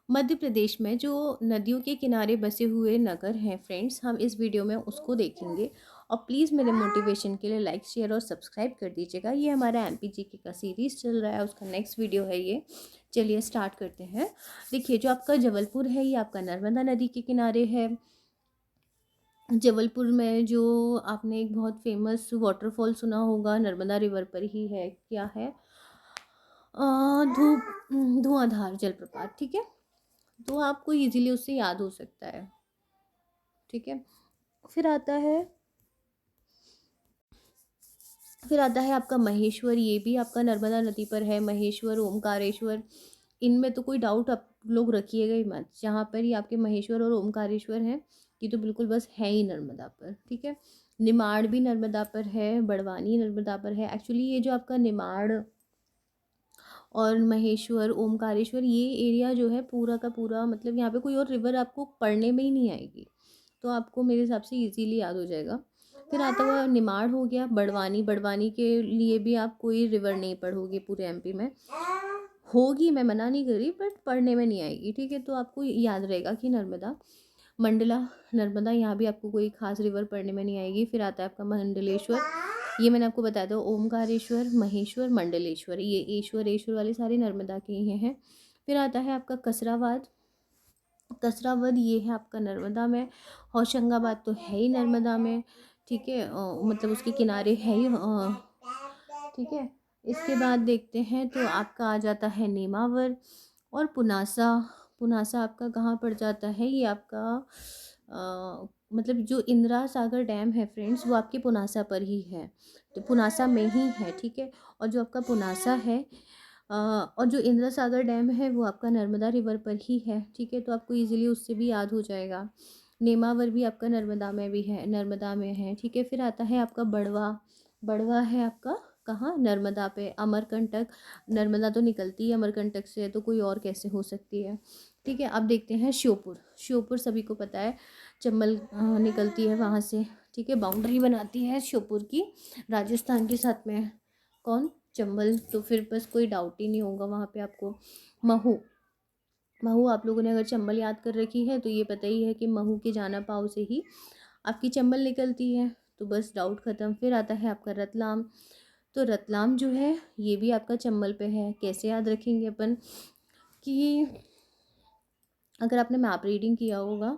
मध्य प्रदेश में जो नदियों के किनारे बसे हुए नगर हैं फ्रेंड्स, हम इस वीडियो में उसको देखेंगे। और प्लीज़ मेरे मोटिवेशन के लिए लाइक शेयर और सब्सक्राइब कर दीजिएगा। ये हमारा एमपीजीके का सीरीज़ चल रहा है, उसका नेक्स्ट वीडियो है ये। चलिए स्टार्ट करते हैं। देखिए, जो आपका जबलपुर है ये आपका नर्मदा नदी के किनारे है। जबलपुर में जो आपने एक बहुत फेमस वाटरफॉल सुना होगा, नर्मदा रिवर पर ही है, क्या है, धुआंधार जलप्रपात। ठीक है, तो आपको इजीली उससे याद हो सकता है। ठीक है, फिर आता है फिर आता है आपका महेश्वर। ये भी आपका नर्मदा नदी पर है। महेश्वर, ओमकारेश्वर, इनमें तो कोई डाउट आप लोग रखिएगा ही मत। जहाँ पर ही आपके महेश्वर और ओमकारेश्वर हैं, ये तो बिल्कुल बस है ही नर्मदा पर। ठीक है, निमाड़ भी नर्मदा पर है, बड़वानी नर्मदा पर है। एक्चुअली ये जो आपका निमाड़ और महेश्वर, ओमकारेश्वर, ये एरिया जो है पूरा का पूरा, मतलब यहाँ पे कोई और रिवर आपको पढ़ने में ही नहीं आएगी, तो आपको मेरे हिसाब से इजीली याद हो जाएगा। फिर आता हुआ निमाड़ हो गया। बड़वानी, बड़वानी के लिए भी आप कोई रिवर नहीं पढ़ोगे पूरे एमपी में। होगी, मैं मना नहीं कर रही, बट पढ़ने में नहीं आएगी। ठीक है, तो आपको याद रहेगा कि नर्मदा। मंडला, नर्मदा, यहाँ भी आपको कोई खास रिवर पढ़ने में नहीं आएगी। फिर आता है आपका मंडलेश्वर। ये मैंने आपको बताया था, ओमकारेश्वर, महेश्वर, मंडलेश्वर, ये ईश्वर ईश्वर वाले सारे नर्मदा के ही हैं। फिर आता है आपका कसराबाद। कसरावद, ये है आपका नर्मदा में। होशंगाबाद तो है ही नर्मदा में। ठीक है, मतलब उसके किनारे है ही। ठीक है, इसके बाद देखते हैं तो आपका आ जाता है नेमावर और पुनासा। पुनासा आपका कहाँ पड़ जाता है, ये आपका मतलब जो इंदिरा सागर डैम है फ्रेंड्स, वो आपके पुनासा पर ही है, तो पुनासा में ही है। ठीक है, और जो आपका पुनासा है और जो इंदिरा सागर डैम है वो आपका नर्मदा रिवर पर ही है। ठीक है, तो आपको इजीली उससे भी याद हो जाएगा। नेमावर भी आपका नर्मदा में भी है, नर्मदा में है। ठीक है, फिर आता है आपका बड़वा। बड़वा है आपका कहाँ, नर्मदा पे। अमरकंटक, नर्मदा तो निकलती है अमरकंटक से, तो कोई और कैसे हो सकती है। ठीक है, अब देखते हैं श्योपुर। श्योपुर सभी को पता है, चंबल निकलती है वहाँ से। ठीक है, बाउंड्री बनाती है श्योपुर की राजस्थान के साथ में। कौन, चंबल, तो फिर बस कोई डाउट ही नहीं होगा वहाँ पे आपको। महू, महू आप लोगों ने अगर चंबल याद कर रखी है तो ये पता ही है कि महू के जाना पाव से ही आपकी चंबल निकलती है, तो बस डाउट ख़त्म। फिर आता है आपका रतलाम। तो रतलाम जो है ये भी आपका चंबल पे है। कैसे याद रखेंगे अपन कि अगर आपने मैप रीडिंग किया होगा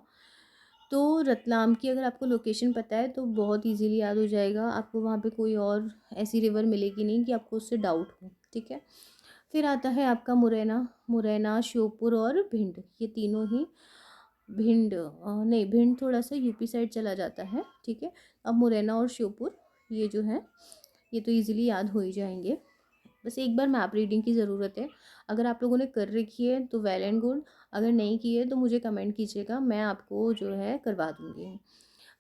तो रतलाम की अगर आपको लोकेशन पता है तो बहुत इजीली याद हो जाएगा। आपको वहाँ पे कोई और ऐसी रिवर मिलेगी नहीं कि आपको उससे डाउट हो। ठीक है, फिर आता है आपका मुरैना। मुरैना, श्योपुर और भिंड, ये तीनों ही। भिंड नहीं, भिंड थोड़ा सा यूपी साइड चला जाता है। ठीक है, अब मुरैना और श्योपुर ये जो है ये तो इजीली याद हो ही जाएंगे। बस एक बार मैप रीडिंग की ज़रूरत है। अगर आप लोगों ने कर रखी है तो वेल एंड गुड, अगर नहीं की है तो मुझे कमेंट कीजिएगा, मैं आपको जो है करवा दूँगी।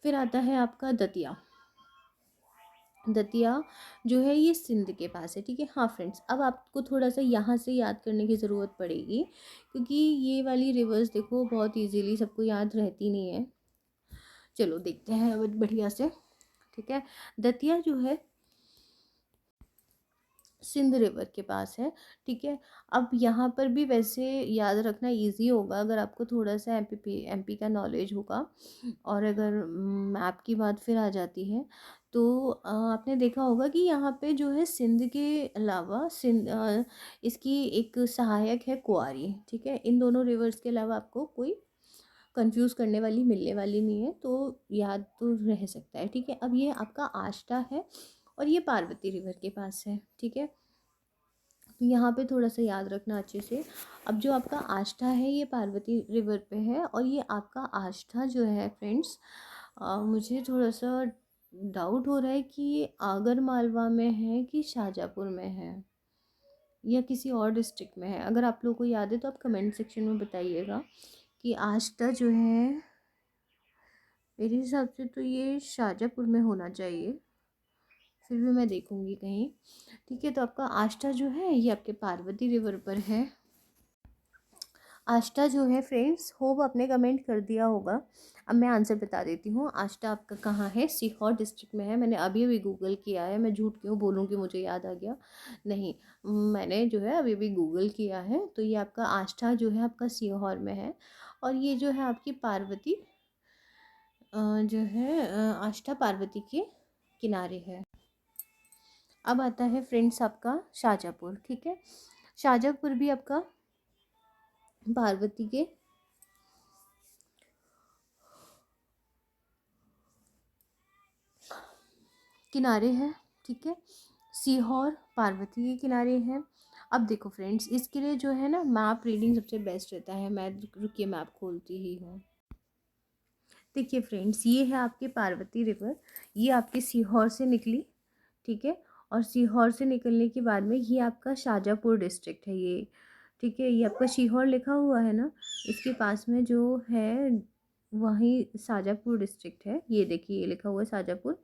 फिर आता है आपका दतिया। दतिया जो है ये सिंध के पास है। ठीक है, हाँ फ्रेंड्स, अब आपको थोड़ा सा यहाँ से याद करने की ज़रूरत पड़ेगी, क्योंकि ये वाली रिवर्स देखो बहुत इजीली सबको याद रहती नहीं है। चलो देखते हैं अब बढ़िया से। ठीक है, दतिया जो है सिंध रिवर के पास है। ठीक है, अब यहाँ पर भी वैसे याद रखना इजी होगा अगर आपको थोड़ा सा एमपी का नॉलेज होगा। और अगर मैप की बात फिर आ जाती है तो आपने देखा होगा कि यहाँ पे जो है सिंध के अलावा इसकी एक सहायक है कुआरी। ठीक है, इन दोनों रिवर्स के अलावा आपको कोई कंफ्यूज करने वाली मिलने वाली नहीं है, तो याद तो रह सकता है। ठीक है, अब ये आपका आष्टा है और ये पार्वती रिवर के पास है। ठीक है, तो यहाँ पे थोड़ा सा याद रखना अच्छे से। अब जो आपका आष्टा है ये पार्वती रिवर पे है, और ये आपका आष्टा जो है फ्रेंड्स, मुझे थोड़ा सा डाउट हो रहा है कि ये आगर मालवा में है कि शाहजहाँपुर में है या किसी और डिस्ट्रिक्ट में है। अगर आप लोगों को याद है तो आप कमेंट सेक्शन में बताइएगा कि आष्टा जो है, मेरे हिसाब से तो ये शाहजहाँपुर में होना चाहिए, फिर भी मैं देखूंगी कहीं। ठीक है, तो आपका आष्टा जो है ये आपके पार्वती रिवर पर है। आष्टा जो है फ्रेंड्स, होप आपने कमेंट कर दिया होगा। अब मैं आंसर बता देती हूँ। आष्टा आपका कहाँ है? सीहोर डिस्ट्रिक्ट में है। मैंने अभी अभी गूगल किया है, मैं झूठ क्यों बोलूँ कि मुझे याद आ गया, नहीं, मैंने जो है अभी अभी गूगल किया है। तो ये आपका आष्टा जो है आपका सीहोर में है। और ये जो है आपकी पार्वती जो है आष्टा पार्वती के किनारे है। अब आता है फ्रेंड्स आपका शाजापुर, ठीक है। शाजापुर भी आपका पार्वती के किनारे है, ठीक है। सीहोर पार्वती के किनारे है। अब देखो फ्रेंड्स, इसके लिए जो है ना मैप रीडिंग सबसे बेस्ट रहता है। मैं रुकिए मैप खोलती ही हूँ। देखिए फ्रेंड्स, ये है आपके पार्वती रिवर, ये आपके सीहोर से निकली, ठीक है। और सीहोर से निकलने के बाद में ये आपका शाजापुर डिस्ट्रिक्ट है ये, ठीक है। ये आपका सीहोर लिखा हुआ है ना, इसके पास में जो है वहीं शाजापुर डिस्ट्रिक्ट है। ये देखिए ये लिखा हुआ है शाजापुर,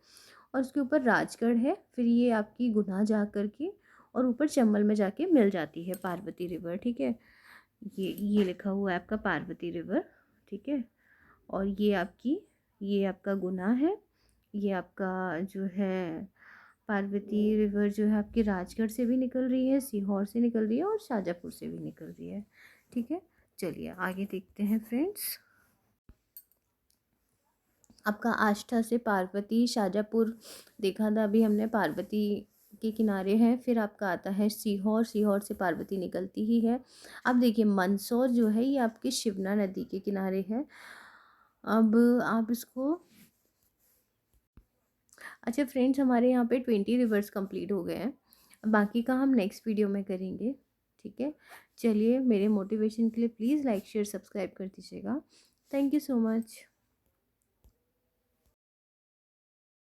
और उसके ऊपर राजगढ़ है। फिर ये आपकी गुना जा कर के और ऊपर चंबल में जाके मिल जाती है पार्वती रिवर, ठीक है। ये लिखा हुआ है आपका पार्वती रिवर, ठीक है। और ये आपका गुना है। ये आपका जो है पार्वती रिवर जो है आपकी राजगढ़ से भी निकल रही है, सीहोर से निकल रही है और शाजापुर से भी निकल रही है, ठीक है। चलिए आगे देखते हैं फ्रेंड्स। आपका आष्टा से पार्वती शाजापुर देखा था अभी हमने, पार्वती के किनारे हैं। फिर आपका आता है सीहोर, सीहोर से पार्वती निकलती ही है। अब देखिए मंदसौर जो है ये आपकी शिवना नदी के किनारे है। अब आप इसको, अच्छा फ्रेंड्स, हमारे यहाँ पे 20 रिवर्स कंप्लीट हो गए हैं। बाकी का हम नेक्स्ट वीडियो में करेंगे, ठीक है। चलिए, मेरे मोटिवेशन के लिए प्लीज़ लाइक शेयर सब्सक्राइब कर दीजिएगा। Thank you so much.